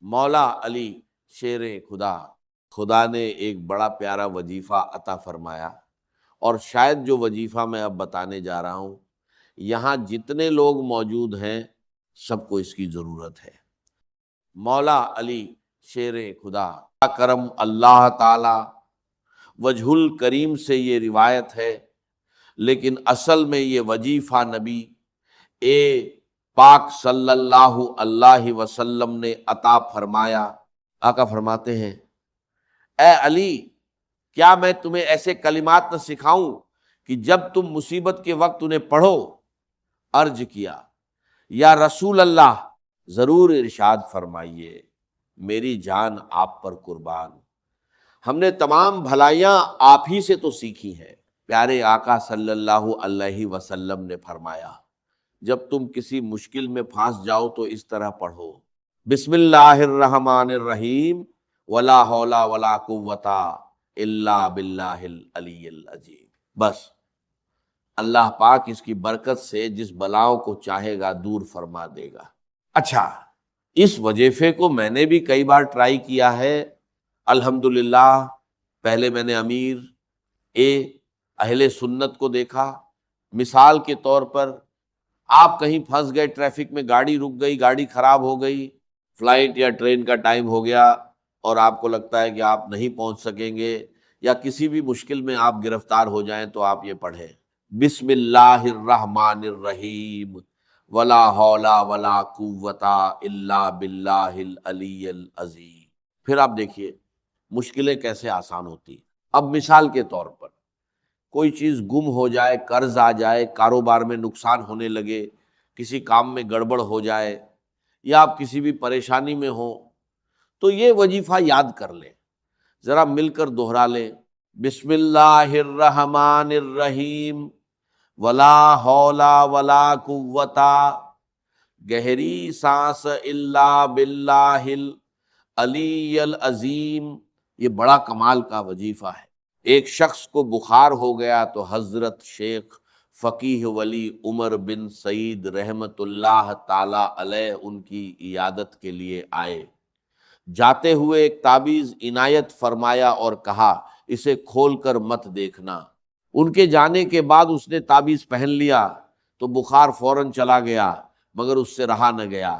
مولا علی شیر خدا، خدا نے ایک بڑا پیارا وظیفہ عطا فرمایا، اور شاید جو وظیفہ میں اب بتانے جا رہا ہوں یہاں جتنے لوگ موجود ہیں سب کو اس کی ضرورت ہے۔ مولا علی شیر خدا، کرم اللہ تعالی وجہ الکریم سے یہ روایت ہے، لیکن اصل میں یہ وظیفہ نبی پاک صلی اللہ علیہ وسلم نے عطا فرمایا۔ آقا فرماتے ہیں، اے علی، کیا میں تمہیں ایسے کلمات نہ سکھاؤں کہ جب تم مصیبت کے وقت انہیں پڑھو؟ عرض کیا، یا رسول اللہ، ضرور ارشاد فرمائیے، میری جان آپ پر قربان، ہم نے تمام بھلائیاں آپ ہی سے تو سیکھی ہیں۔ پیارے آقا صلی اللہ علیہ وسلم نے فرمایا، جب تم کسی مشکل میں پھنس جاؤ تو اس طرح پڑھو، بسم اللہ الرحمن الرحیم، ولا حول ولا قوت الا باللہ العلی العظیم۔ بس اللہ پاک اس کی برکت سے جس بلاؤں کو چاہے گا دور فرما دے گا۔ اچھا، اس وظیفے کو میں نے بھی کئی بار ٹرائی کیا ہے، الحمدللہ۔ پہلے میں نے امیر اہل سنت کو دیکھا، مثال کے طور پر آپ کہیں پھنس گئے، ٹریفک میں گاڑی رک گئی، گاڑی خراب ہو گئی، فلائٹ یا ٹرین کا ٹائم ہو گیا اور آپ کو لگتا ہے کہ آپ نہیں پہنچ سکیں گے، یا کسی بھی مشکل میں آپ گرفتار ہو جائیں تو آپ یہ پڑھیں، بسم اللہ الرحمن الرحیم، ولا حول ولا قوت الا باللہ العلی العظیم۔ پھر آپ دیکھیے مشکلیں کیسے آسان ہوتی۔ اب مثال کے طور پر کوئی چیز گم ہو جائے، قرض آ جائے، کاروبار میں نقصان ہونے لگے، کسی کام میں گڑبڑ ہو جائے، یا آپ کسی بھی پریشانی میں ہوں، تو یہ وظیفہ یاد کر لیں، ذرا مل کر دوہرا لیں، بسم اللہ الرحمن الرحیم، ولا حول ولا قوت، گہری سانس، الا باللہ العلی العظیم۔ یہ بڑا کمال کا وظیفہ ہے۔ ایک شخص کو بخار ہو گیا تو حضرت شیخ فقیہ ولی عمر بن سعید رحمت اللہ تعالی علیہ ان کی عیادت کے لیے آئے۔ جاتے ہوئے ایک تعویذ عنایت فرمایا اور کہا، اسے کھول کر مت دیکھنا۔ ان کے جانے کے بعد اس نے تعویذ پہن لیا تو بخار فوراً چلا گیا، مگر اس سے رہا نہ گیا۔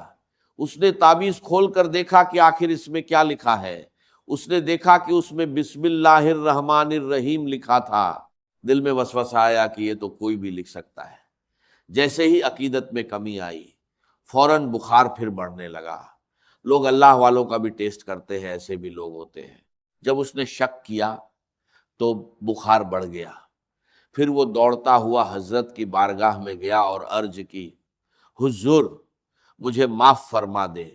اس نے تعویذ کھول کر دیکھا کہ آخر اس میں کیا لکھا ہے۔ اس نے دیکھا کہ اس میں بسم اللہ الرحمن الرحیم لکھا تھا۔ دل میں وسوسہ آیا کہ یہ تو کوئی بھی لکھ سکتا ہے۔ جیسے ہی عقیدت میں کمی آئی، فوراً بخار پھر بڑھنے لگا۔ لوگ اللہ والوں کا بھی ٹیسٹ کرتے ہیں، ایسے بھی لوگ ہوتے ہیں۔ جب اس نے شک کیا تو بخار بڑھ گیا۔ پھر وہ دوڑتا ہوا حضرت کی بارگاہ میں گیا اور عرض کی، حضور مجھے معاف فرما دے،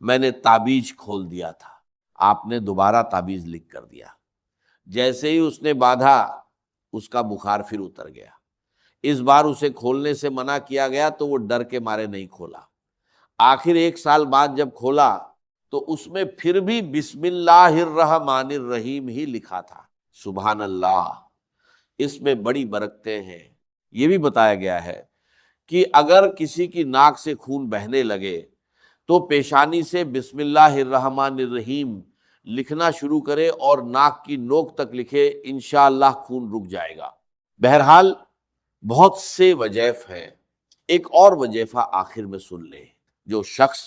میں نے تعویذ کھول دیا تھا۔ آپ نے دوبارہ تعویذ لکھ کر دیا۔ جیسے ہی اس نے باندھا، اس کا بخار پھر اتر گیا۔ اس بار اسے کھولنے سے منع کیا گیا تو وہ ڈر کے مارے نہیں کھولا۔ آخر 1 سال بعد جب کھولا تو اس میں پھر بھی بسم اللہ الرحمن الرحیم ہی لکھا تھا۔ سبحان اللہ، اس میں بڑی برکتیں ہیں۔ یہ بھی بتایا گیا ہے کہ اگر کسی کی ناک سے خون بہنے لگے تو پیشانی سے بسم اللہ الرحمن الرحیم لکھنا شروع کرے اور ناک کی نوک تک لکھے، انشاءاللہ خون رک جائے گا۔ بہرحال بہت سے وظائف ہیں۔ ایک اور وظیفہ آخر میں سن لیں۔ جو شخص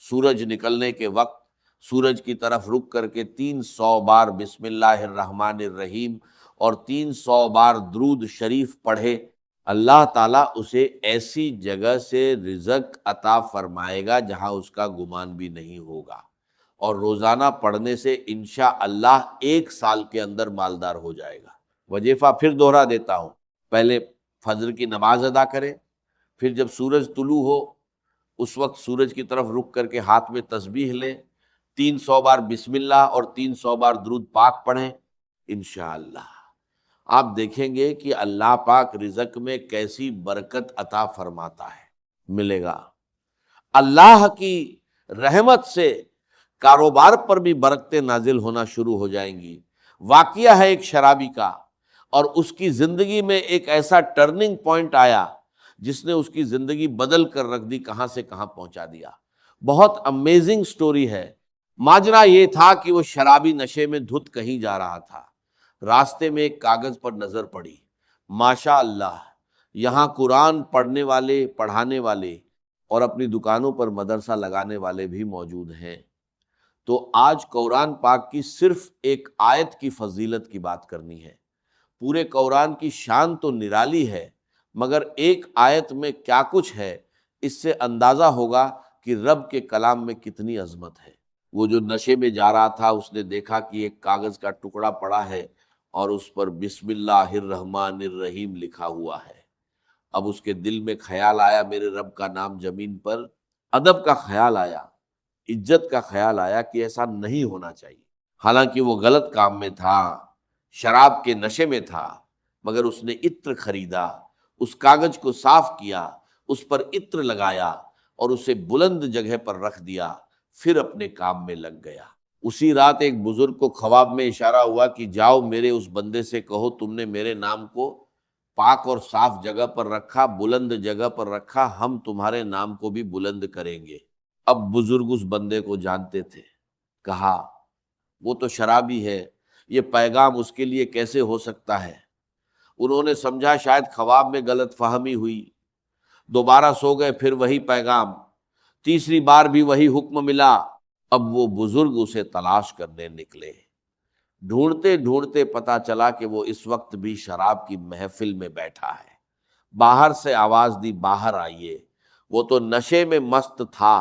سورج نکلنے کے وقت سورج کی طرف رک کر کے 300 بار بسم اللہ الرحمن الرحیم اور 300 بار درود شریف پڑھے، اللہ تعالیٰ اسے ایسی جگہ سے رزق عطا فرمائے گا جہاں اس کا گمان بھی نہیں ہوگا، اور روزانہ پڑھنے سے انشاءاللہ 1 سال کے اندر مالدار ہو جائے گا۔ وظیفہ پھر دوہرا دیتا ہوں، پہلے فجر کی نماز ادا کریں، پھر جب سورج طلوع ہو اس وقت سورج کی طرف رک کر کے ہاتھ میں تسبیح لیں، 300 بار بسم اللہ اور 300 بار درود پاک پڑھیں، انشاءاللہ آپ دیکھیں گے کہ اللہ پاک رزق میں کیسی برکت عطا فرماتا ہے، ملے گا۔ اللہ کی رحمت سے کاروبار پر بھی برکتیں نازل ہونا شروع ہو جائیں گی۔ واقعہ ہے ایک شرابی کا، اور اس کی زندگی میں ایک ایسا ٹرننگ پوائنٹ آیا جس نے اس کی زندگی بدل کر رکھ دی، کہاں سے کہاں پہنچا دیا۔ بہت امیزنگ سٹوری ہے۔ ماجرا یہ تھا کہ وہ شرابی نشے میں دھت کہیں جا رہا تھا، راستے میں ایک کاغذ پر نظر پڑی، ماشاء اللہ یہاں قرآن پڑھنے والے، پڑھانے والے اور اپنی دکانوں پر مدرسہ لگانے والے بھی موجود ہیں۔ تو آج قرآن پاک کی صرف ایک آیت کی فضیلت کی بات کرنی ہے۔ پورے قرآن کی شان تو نرالی ہے، مگر ایک آیت میں کیا کچھ ہے، اس سے اندازہ ہوگا کہ رب کے کلام میں کتنی عظمت ہے۔ وہ جو نشے میں جا رہا تھا، اس نے دیکھا کہ ایک کاغذ کا ٹکڑا پڑا ہے اور اس پر بسم اللہ الرحمن الرحیم لکھا ہوا ہے۔ اب اس کے دل میں خیال آیا، میرے رب کا نام زمین پر، ادب کا خیال آیا، عزت کا خیال آیا کہ ایسا نہیں ہونا چاہیے۔ حالانکہ وہ غلط کام میں تھا، شراب کے نشے میں تھا، مگر اس نے عطر خریدا، اس کاغذ کو صاف کیا، اس پر عطر لگایا اور اسے بلند جگہ پر رکھ دیا، پھر اپنے کام میں لگ گیا۔ اسی رات ایک بزرگ کو خواب میں اشارہ ہوا کہ جاؤ میرے اس بندے سے کہو تم نے میرے نام کو پاک اور صاف جگہ پر رکھا، بلند جگہ پر رکھا، ہم تمہارے نام کو بھی بلند کریں گے۔ اب بزرگ اس بندے کو جانتے تھے، کہا وہ تو شرابی ہے، یہ پیغام اس کے لیے کیسے ہو سکتا ہے؟ انہوں نے سمجھا شاید خواب میں غلط فہمی ہوئی، دوبارہ سو گئے، پھر وہی پیغام، تیسری بار بھی وہی حکم ملا۔ اب وہ بزرگ اسے تلاش کرنے نکلے، ڈھونڈتے ڈھونڈتے پتا چلا کہ وہ اس وقت بھی شراب کی محفل میں بیٹھا ہے۔ باہر سے آواز دی، باہر آئیے۔ وہ تو نشے میں مست تھا،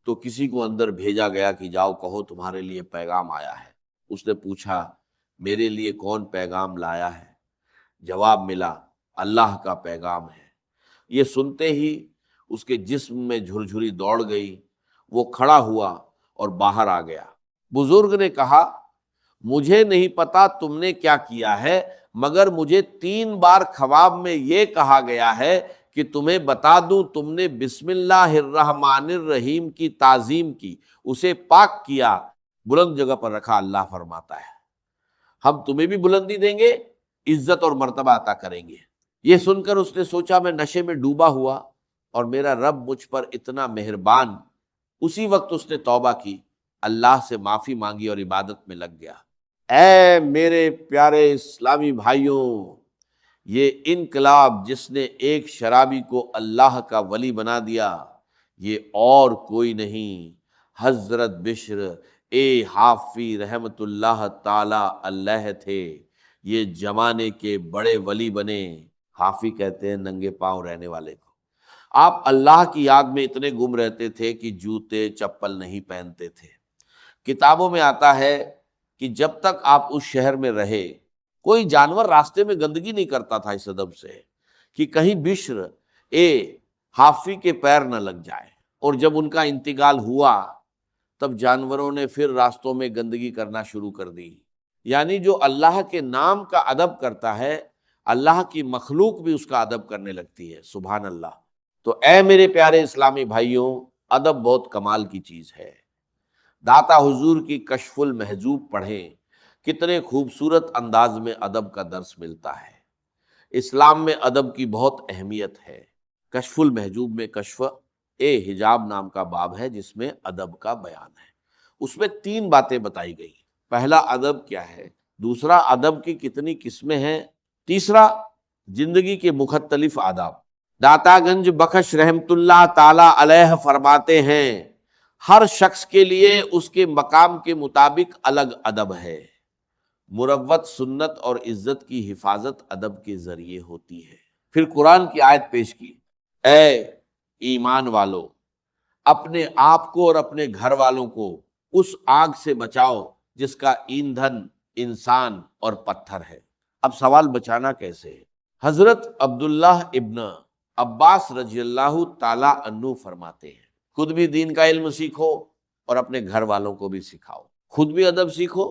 تو کسی کو اندر بھیجا گیا کہ جاؤ کہو تمہارے لیے پیغام آیا ہے۔ اس نے پوچھا میرے لیے کون پیغام لایا ہے؟ جواب ملا اللہ کا پیغام ہے۔ یہ سنتے ہی اس کے جسم میں جھرجھری دوڑ گئی، وہ کھڑا ہوا اور باہر آ گیا۔ بزرگ نے کہا مجھے نہیں پتا تم نے کیا کیا ہے، مگر مجھے 3 بار خواب میں یہ کہا گیا ہے کہ تمہیں بتا دوں تم نے بسم اللہ الرحمن الرحیم کی تعظیم کی، اسے پاک کیا، بلند جگہ پر رکھا۔ اللہ فرماتا ہے ہم تمہیں بھی بلندی دیں گے، عزت اور مرتبہ عطا کریں گے۔ یہ سن کر اس نے سوچا میں نشے میں ڈوبا ہوا اور میرا رب مجھ پر اتنا مہربان۔ اسی وقت اس نے توبہ کی، اللہ سے معافی مانگی اور عبادت میں لگ گیا۔ اے میرے پیارے اسلامی بھائیوں، یہ انقلاب جس نے ایک شرابی کو اللہ کا ولی بنا دیا، یہ اور کوئی نہیں، حضرت بشر حافی رحمت اللہ تعالی علیہ تھے۔ یہ زمانے کے بڑے ولی بنے۔ حافی کہتے ہیں ننگے پاؤں رہنے والے کو۔ آپ اللہ کی یاد میں اتنے گم رہتے تھے کہ جوتے چپل نہیں پہنتے تھے۔ کتابوں میں آتا ہے کہ جب تک آپ اس شہر میں رہے، کوئی جانور راستے میں گندگی نہیں کرتا تھا اس ادب سے کہ کہیں بشر حافی کے پیر نہ لگ جائے۔ اور جب ان کا انتقال ہوا تب جانوروں نے پھر راستوں میں گندگی کرنا شروع کر دی۔ یعنی جو اللہ کے نام کا ادب کرتا ہے، اللہ کی مخلوق بھی اس کا ادب کرنے لگتی ہے۔ سبحان اللہ۔ تو اے میرے پیارے اسلامی بھائیوں، ادب بہت کمال کی چیز ہے۔ داتا حضور کی کشف المحجوب پڑھیں، کتنے خوبصورت انداز میں ادب کا درس ملتا ہے۔ اسلام میں ادب کی بہت اہمیت ہے۔ کشف المحجوب میں کشف حجاب نام کا باب ہے جس میں ادب کا بیان ہے۔ اس میں 3 باتیں بتائی گئی۔ پہلا ادب کیا ہے، دوسرا ادب کی کتنی قسمیں ہیں، تیسرا زندگی کے مختلف آداب۔ داتا گنج بخش رحمت اللہ تعالی علیہ فرماتے ہیں ہر شخص کے لیے اس کے مقام کے مطابق الگ ادب ہے۔ مروت، سنت اور عزت کی حفاظت ادب کے ذریعے ہوتی ہے۔ پھر قرآن کی آیت پیش کی، اے ایمان والو اپنے آپ کو اور اپنے گھر والوں کو اس آگ سے بچاؤ جس کا ایندھن انسان اور پتھر ہے۔ اب سوال بچانا کیسے ہے؟ حضرت عبداللہ ابن عباس رضی اللہ تعالی عنہ فرماتے ہیں خود بھی دین کا علم سیکھو اور اپنے گھر والوں کو بھی سکھاؤ، خود بھی ادب سیکھو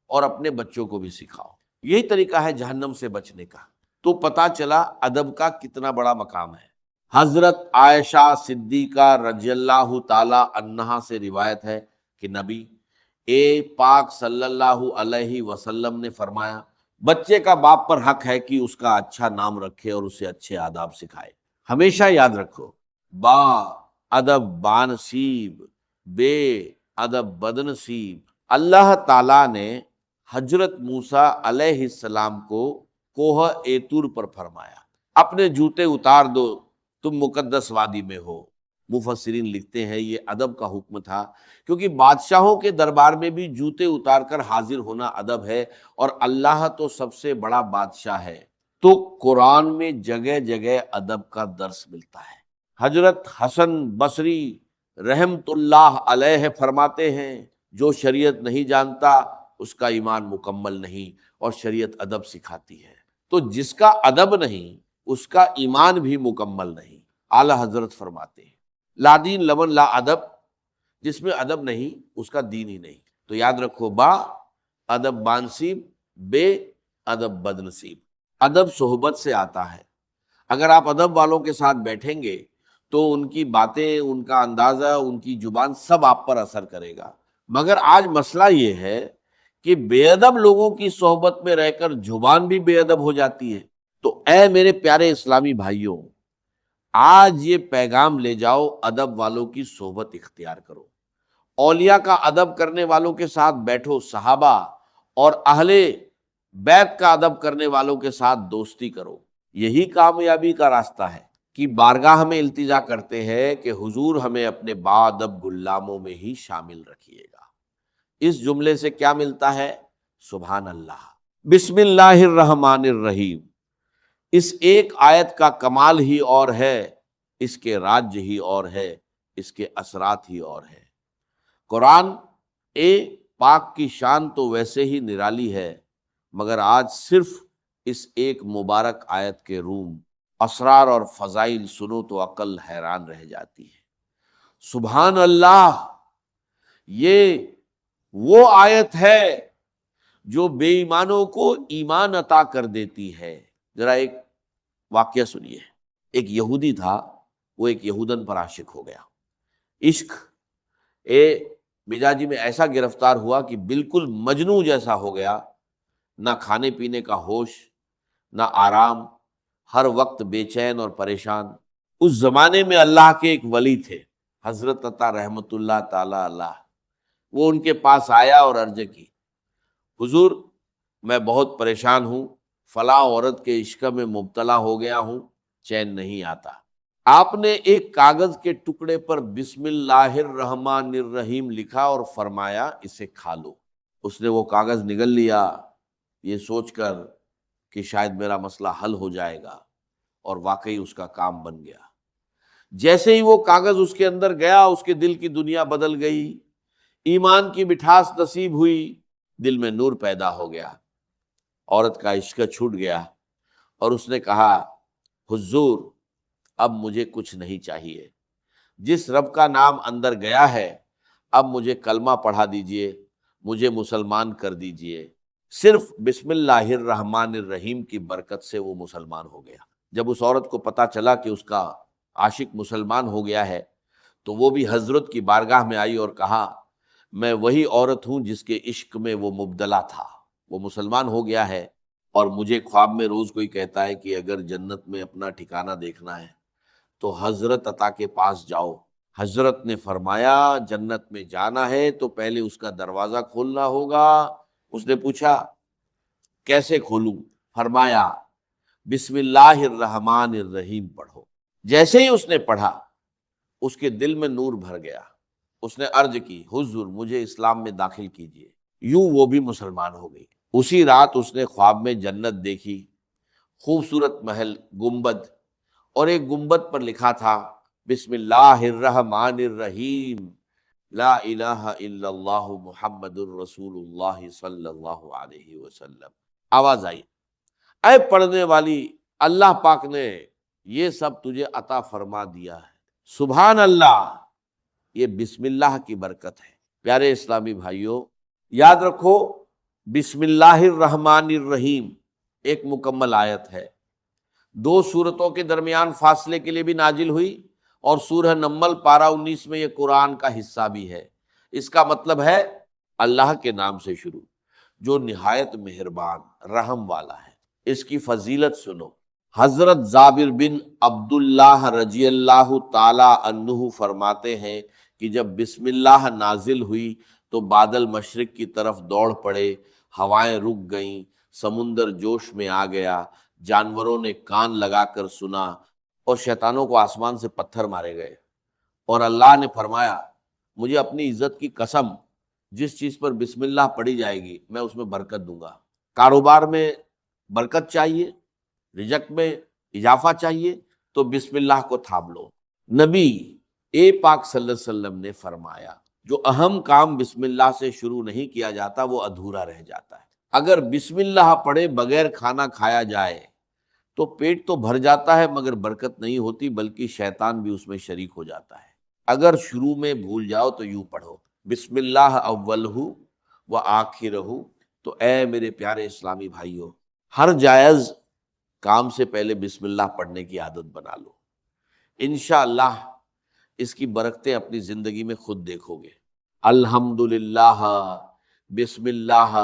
اور اپنے بچوں کو بھی سکھاؤ۔ یہی طریقہ ہے جہنم سے بچنے کا۔ تو پتا چلا ادب کا کتنا بڑا مقام ہے۔ حضرت عائشہ صدیقہ رضی اللہ تعالی عنہا سے روایت ہے کہ نبی پاک صلی اللہ علیہ وسلم نے فرمایا بچے کا باپ پر حق ہے کہ اس کا اچھا نام رکھے اور اسے اچھے آداب سکھائے۔ ہمیشہ یاد رکھو، با ادب بانصیب بے ادب بدنصیب۔ اللہ تعالیٰ نے حضرت موسیٰ علیہ السلام کو کوہ ایتور پر فرمایا اپنے جوتے اتار دو، تم مقدس وادی میں ہو۔ مفسرین لکھتے ہیں یہ ادب کا حکم تھا، کیونکہ بادشاہوں کے دربار میں بھی جوتے اتار کر حاضر ہونا ادب ہے، اور اللہ تو سب سے بڑا بادشاہ ہے۔ تو قرآن میں جگہ جگہ ادب کا درس ملتا ہے۔ حضرت حسن بصری رحمت اللہ علیہ فرماتے ہیں جو شریعت نہیں جانتا اس کا ایمان مکمل نہیں، اور شریعت ادب سکھاتی ہے۔ تو جس کا ادب نہیں اس کا ایمان بھی مکمل نہیں۔ اعلی حضرت فرماتے ہیں لا دین لمن لا ادب، جس میں ادب نہیں اس کا دین ہی نہیں۔ تو یاد رکھو، با ادب بانصیب، بے ادب بدنصیب۔ ادب صحبت سے آتا ہے۔ اگر آپ ادب والوں کے ساتھ بیٹھیں گے تو ان کی باتیں، ان کا اندازہ، ان کی زبان سب آپ پر اثر کرے گا۔ مگر آج مسئلہ یہ ہے کہ بے ادب لوگوں کی صحبت میں رہ کر زبان بھی بے ادب ہو جاتی ہے۔ تو اے میرے پیارے اسلامی بھائیوں، آج یہ پیغام لے جاؤ، ادب والوں کی صحبت اختیار کرو، اولیاء کا ادب کرنے والوں کے ساتھ بیٹھو، صحابہ اور اہل بیت کا ادب کرنے والوں کے ساتھ دوستی کرو۔ یہی کامیابی کا راستہ ہے۔ کہ بارگاہ میں التجا کرتے ہیں کہ حضور ہمیں اپنے باادب غلاموں میں ہی شامل رکھیے گا۔ اس جملے سے کیا ملتا ہے؟ سبحان اللہ، بسم اللہ الرحمن الرحیم۔ اس ایک آیت کا کمال ہی اور ہے، اس کے راج ہی اور ہے، اس کے اثرات ہی اور ہے۔ قرآن پاک کی شان تو ویسے ہی نرالی ہے، مگر آج صرف اس ایک مبارک آیت کے روم، اسرار اور فضائل سنو تو عقل حیران رہ جاتی ہے۔ سبحان اللہ، یہ وہ آیت ہے جو بے ایمانوں کو ایمان عطا کر دیتی ہے۔ ذرا ایک واقعہ سنیے۔ ایک یہودی تھا، وہ ایک یہودن پر عاشق ہو گیا۔ عشق مزاجی میں ایسا گرفتار ہوا کہ بالکل مجنوں جیسا ہو گیا، نہ کھانے پینے کا ہوش، نہ آرام، ہر وقت بے چین اور پریشان۔ اس زمانے میں اللہ کے ایک ولی تھے، حضرت عطا رحمت اللہ تعالی علیہ۔ وہ ان کے پاس آیا اور عرض کی، حضور میں بہت پریشان ہوں، فلاں عورت کے عشق میں مبتلا ہو گیا ہوں، چین نہیں آتا۔ آپ نے ایک کاغذ کے ٹکڑے پر بسم اللہ الرحمن الرحیم لکھا اور فرمایا اسے کھا لو۔ اس نے وہ کاغذ نگل لیا، یہ سوچ کر کہ شاید میرا مسئلہ حل ہو جائے گا، اور واقعی اس کا کام بن گیا۔ جیسے ہی وہ کاغذ اس کے اندر گیا، اس کے دل کی دنیا بدل گئی، ایمان کی مٹھاس نصیب ہوئی، دل میں نور پیدا ہو گیا، عورت کا عشق چھوٹ گیا، اور اس نے کہا، حضور اب مجھے کچھ نہیں چاہیے، جس رب کا نام اندر گیا ہے اب مجھے کلمہ پڑھا دیجئے، مجھے مسلمان کر دیجئے۔ صرف بسم اللہ الرحمن الرحیم کی برکت سے وہ مسلمان ہو گیا۔ جب اس عورت کو پتا چلا کہ اس کا عاشق مسلمان ہو گیا ہے تو وہ بھی حضرت کی بارگاہ میں آئی اور کہا، میں وہی عورت ہوں جس کے عشق میں وہ مبتلا تھا، وہ مسلمان ہو گیا ہے، اور مجھے خواب میں روز کوئی کہتا ہے کہ اگر جنت میں اپنا ٹھکانہ دیکھنا ہے تو حضرت عطا کے پاس جاؤ۔ حضرت نے فرمایا، جنت میں جانا ہے تو پہلے اس کا دروازہ کھولنا ہوگا۔ اس نے پوچھا، کیسے کھولوں؟ فرمایا، بسم اللہ الرحمن الرحیم پڑھو۔ جیسے ہی اس نے پڑھا، اس کے دل میں نور بھر گیا۔ اس نے عرض کی، حضور مجھے اسلام میں داخل کیجیے۔ یوں وہ بھی مسلمان ہو گئی۔ اسی رات اس نے خواب میں جنت دیکھی، خوبصورت محل، گنبد، اور ایک گنبد پر لکھا تھا، بسم اللہ الرحمن الرحیم، لا الہ الا اللہ محمد الرسول اللہ صلی اللہ علیہ وسلم۔ آواز آئی، اے پڑھنے والی، اللہ پاک نے یہ سب تجھے عطا فرما دیا ہے۔ سبحان اللہ، یہ بسم اللہ کی برکت ہے۔ پیارے اسلامی بھائیوں، یاد رکھو، بسم اللہ الرحمن الرحیم ایک مکمل آیت ہے، 2 سورتوں کے درمیان فاصلے کے لیے بھی نازل ہوئی، اور سورہ نمل پارہ 19 میں یہ قرآن کا حصہ بھی ہے۔ اس کا مطلب ہے اللہ کے نام سے شروع، جو نہایت مہربان رحم والا ہے۔ اس کی فضیلت سنو۔ حضرت جابر بن عبداللہ رضی اللہ تعالی عنہ فرماتے ہیں کہ جب بسم اللہ نازل ہوئی تو بادل مشرق کی طرف دوڑ پڑے، ہوائیں رک گئیں، سمندر جوش میں آ گیا، جانوروں نے کان لگا کر سنا، اور شیطانوں کو آسمان سے پتھر مارے گئے۔ اور اللہ نے فرمایا مجھے اپنی عزت کی قسم، جس چیز پر بسم اللہ پڑھی جائے گی میں اس میں برکت دوں گا۔ کاروبار میں برکت چاہیے، رزق میں اضافہ چاہیے تو بسم اللہ کو تھام لو۔ نبی پاک صلی اللہ علیہ وسلم نے فرمایا جو اہم کام بسم اللہ سے شروع نہیں کیا جاتا وہ ادھورا رہ جاتا ہے۔ اگر بسم اللہ پڑھے بغیر کھانا کھایا جائے تو پیٹ تو بھر جاتا ہے مگر برکت نہیں ہوتی، بلکہ شیطان بھی اس میں شریک ہو جاتا ہے۔ اگر شروع میں بھول جاؤ تو یوں پڑھو بسم اللہ اولہ و آخرہ، تو اے میرے پیارے اسلامی بھائیوں، ہر جائز کام سے پہلے بسم اللہ پڑھنے کی عادت بنا لو، انشاءاللہ اس کی برکتیں اپنی زندگی میں خود دیکھو گے۔ الحمدللہ بسم اللہ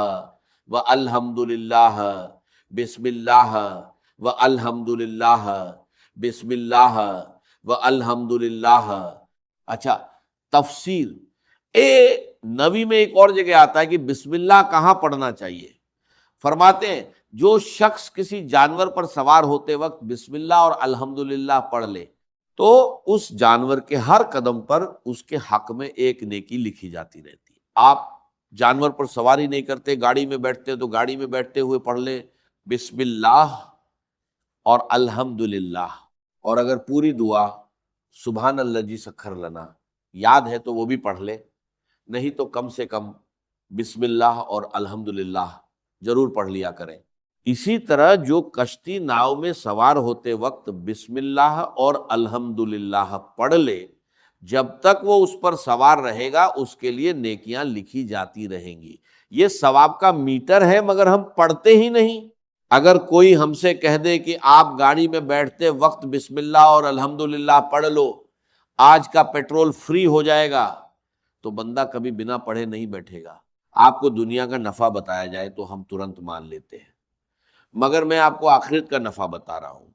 و الحمدللہ بسم اللہ و الحمدللہ بسم اللہ و الحمدللہ۔ اچھا، تفصیل نبی میں ایک اور جگہ آتا ہے کہ بسم اللہ کہاں پڑھنا چاہیے۔ فرماتے ہیں جو شخص کسی جانور پر سوار ہوتے وقت بسم اللہ اور الحمدللہ پڑھ لے تو اس جانور کے ہر قدم پر اس کے حق میں ایک نیکی لکھی جاتی رہتی ہے۔ آپ جانور پر سواری نہیں کرتے، گاڑی میں بیٹھتے تو گاڑی میں بیٹھتے ہوئے پڑھ لیں بسم اللہ اور الحمدللہ، اور اگر پوری دعا سبحان الذی سخر لنا یاد ہے تو وہ بھی پڑھ لیں، نہیں تو کم سے کم بسم اللہ اور الحمدللہ ضرور پڑھ لیا کریں۔ اسی طرح جو کشتی ناؤ میں سوار ہوتے وقت بسم اللہ اور الحمدللہ پڑھ لے، جب تک وہ اس پر سوار رہے گا اس کے لیے نیکیاں لکھی جاتی رہیں گی۔ یہ ثواب کا میٹر ہے مگر ہم پڑھتے ہی نہیں۔ اگر کوئی ہم سے کہہ دے کہ آپ گاڑی میں بیٹھتے وقت بسم اللہ اور الحمدللہ پڑھ لو، آج کا پیٹرول فری ہو جائے گا، تو بندہ کبھی بنا پڑھے نہیں بیٹھے گا۔ آپ کو دنیا کا نفع بتایا جائے تو ہم ترنت مان لیتے ہیں، مگر میں آپ کو آخرت کا نفع بتا رہا ہوں۔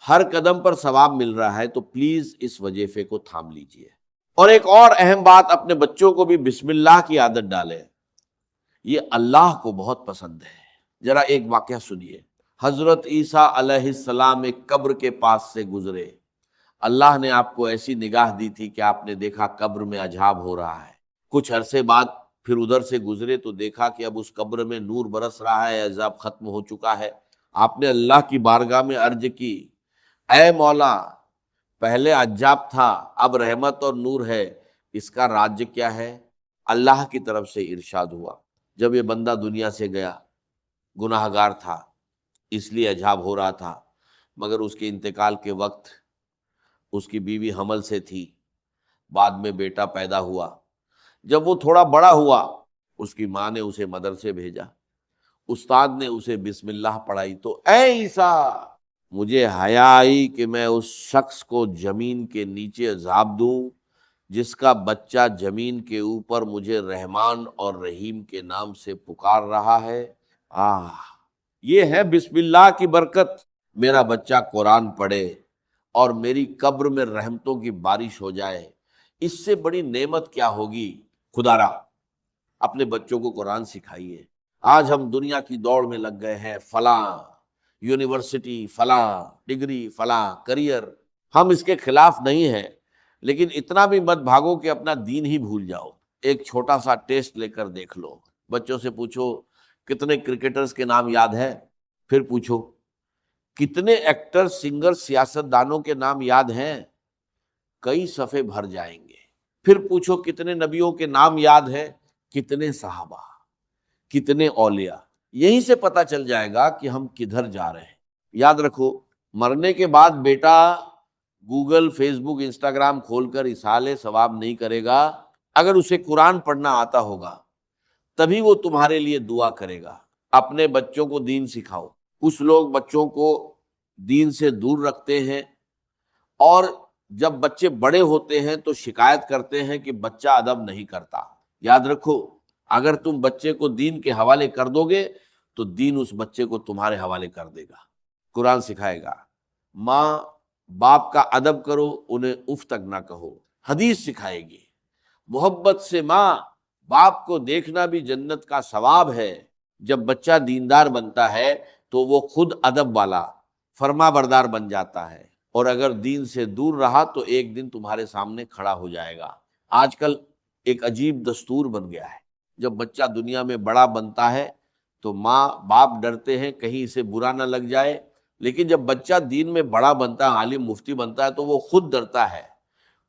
ہر قدم پر ثواب مل رہا ہے تو پلیز اس وظیفے کو تھام لیجئے۔ اور ایک اور اہم بات، اپنے بچوں کو بھی بسم اللہ کی عادت ڈالیں، یہ اللہ کو بہت پسند ہے۔ ذرا ایک واقعہ سنیے۔ حضرت عیسیٰ علیہ السلام ایک قبر کے پاس سے گزرے، اللہ نے آپ کو ایسی نگاہ دی تھی کہ آپ نے دیکھا قبر میں عذاب ہو رہا ہے۔ کچھ عرصے بعد پھر ادھر سے گزرے تو دیکھا کہ اب اس قبر میں نور برس رہا ہے، عذاب ختم ہو چکا ہے۔ آپ نے اللہ کی بارگاہ میں عرض کی، اے مولا، پہلے عذاب تھا اب رحمت اور نور ہے، اس کا راج کیا ہے؟ اللہ کی طرف سے ارشاد ہوا، جب یہ بندہ دنیا سے گیا گناہ گار تھا اس لیے عذاب ہو رہا تھا، مگر اس کے انتقال کے وقت اس کی بیوی حمل سے تھی، بعد میں بیٹا پیدا ہوا۔ جب وہ تھوڑا بڑا ہوا اس کی ماں نے اسے مدرسے بھیجا، استاد نے اسے بسم اللہ پڑھائی، تو اے عیسیٰ، مجھے حیا آئی کہ میں اس شخص کو زمین کے نیچے عذاب دوں جس کا بچہ زمین کے اوپر مجھے رحمان اور رحیم کے نام سے پکار رہا ہے۔ یہ ہے بسم اللہ کی برکت۔ میرا بچہ قرآن پڑھے اور میری قبر میں رحمتوں کی بارش ہو جائے، اس سے بڑی نعمت کیا ہوگی؟ خدا را اپنے بچوں کو قرآن سکھائیے۔ آج ہم دنیا کی دوڑ میں لگ گئے ہیں، فلاں یونیورسٹی، فلاں ڈگری، فلاں کریئر، ہم اس کے خلاف نہیں ہیں، لیکن اتنا بھی مت بھاگو کہ اپنا دین ہی بھول جاؤ۔ ایک چھوٹا سا ٹیسٹ لے کر دیکھ لو، بچوں سے پوچھو کتنے کرکٹرز کے نام یاد ہے، پھر پوچھو کتنے ایکٹر، سنگر، سیاستدانوں کے نام یاد ہیں، کئی صفحے بھر جائیں گے۔ پھر پوچھو کتنے نبیوں کے نام یاد ہیں، کتنے صحابہ، کتنے اولیاء۔ یہیں سے پتہ چل جائے گا کہ ہم کدھر جا رہے ہیں۔ یاد رکھو، مرنے کے بعد بیٹا گوگل، فیس بک، انسٹاگرام کھول کر اصالے ثواب نہیں کرے گا۔ اگر اسے قرآن پڑھنا آتا ہوگا تبھی وہ تمہارے لیے دعا کرے گا۔ اپنے بچوں کو دین سکھاؤ۔ کچھ لوگ بچوں کو دین سے دور رکھتے ہیں، اور جب بچے بڑے ہوتے ہیں تو شکایت کرتے ہیں کہ بچہ ادب نہیں کرتا۔ یاد رکھو، اگر تم بچے کو دین کے حوالے کر دو گے تو دین اس بچے کو تمہارے حوالے کر دے گا۔ قرآن سکھائے گا، ماں باپ کا ادب کرو، انہیں اف تک نہ کہو، حدیث سکھائے گی، محبت سے ماں باپ کو دیکھنا بھی جنت کا ثواب ہے۔ جب بچہ دیندار بنتا ہے تو وہ خود ادب والا فرما بردار بن جاتا ہے، اور اگر دین سے دور رہا تو ایک دن تمہارے سامنے کھڑا ہو جائے گا۔ آج کل ایک عجیب دستور بن گیا ہے، جب بچہ دنیا میں بڑا بنتا ہے تو ماں باپ ڈرتے ہیں کہیں اسے برا نہ لگ جائے، لیکن جب بچہ دین میں بڑا بنتا ہے، عالم مفتی بنتا ہے، تو وہ خود ڈرتا ہے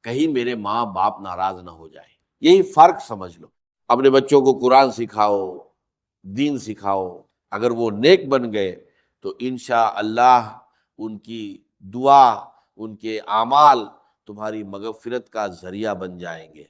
کہیں میرے ماں باپ ناراض نہ ہو جائیں۔ یہی فرق سمجھ لو۔ اپنے بچوں کو قرآن سکھاؤ، دین سکھاؤ، اگر وہ نیک بن گئے تو انشاءاللہ ان کی دعا، ان کے اعمال تمہاری مغفرت کا ذریعہ بن جائیں گے۔